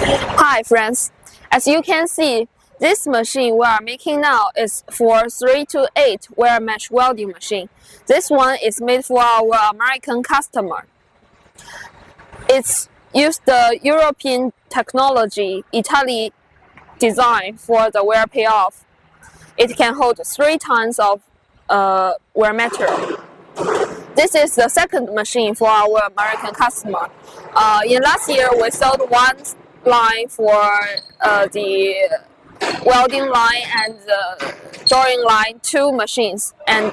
Hi friends, as you can see, this machine we are making now is for 3 to 8 wire mesh welding machine. This one is made for our American customer. It's used the European technology, Italy design for the wear payoff. It can hold 3 tons of wear material. This is the second machine for our American customer. In last year, we sold one line for the welding line and the drawing line, 2 machines. And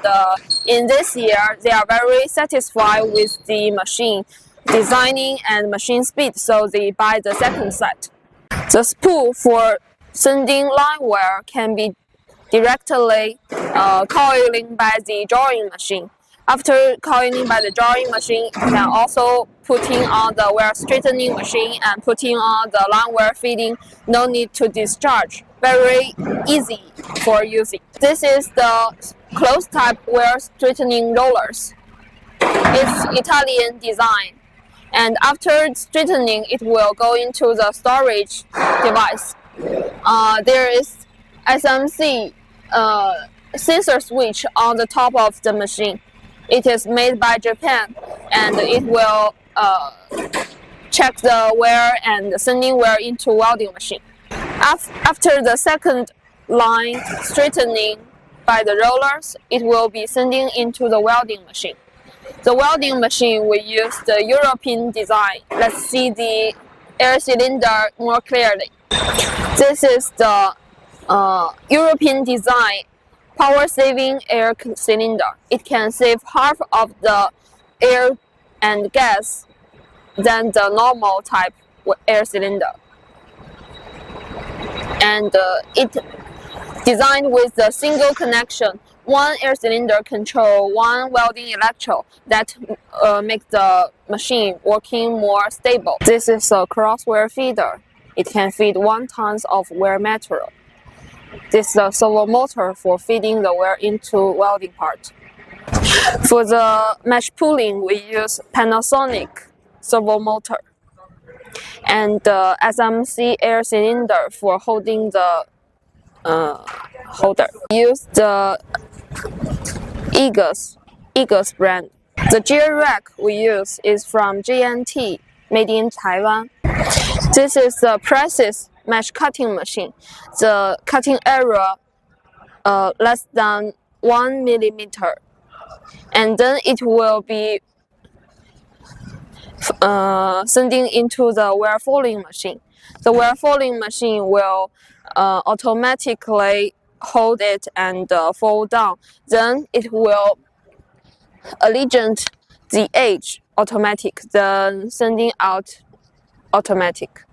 in this year, they are very satisfied with the machine designing and machine speed, so they buy the second set. The spool for sending line wire can be directly coiling by the drawing machine. After coiling by the drawing machine, you can also putting on the wire straightening machine and putting on the line wire feeding. No need to discharge. Very easy for using. This is the closed type wire straightening rollers. It's Italian design. And after straightening, it will go into the storage device. There is SMC sensor switch on the top of the machine. It is made by Japan, and it will check the wear and sending wear into welding machine. After the second line straightening by the rollers, it will be sending into the welding machine. The welding machine will use the European design. Let's see the air cylinder more clearly. This is the European design power-saving air cylinder. It can save half of the air and gas than the normal type air cylinder. And it designed with the single connection. One air cylinder control one welding electrode that make the machine working more stable. This is a cross wear feeder. It can feed 1 ton of wear material. This is the servo motor for feeding the wear into welding part. For the mesh pulling, we use Panasonic servo motor and the SMC air cylinder for holding the holder. We use the Eagles brand. The gear rack we use is from JNT, made in Taiwan. This is the Precis mesh cutting machine. The cutting area less than 1 millimeter, and then it will be sending into the wear folding machine. The wear folding machine will automatically hold it and fold down. Then it will allegiance the edge automatic, then sending out automatic.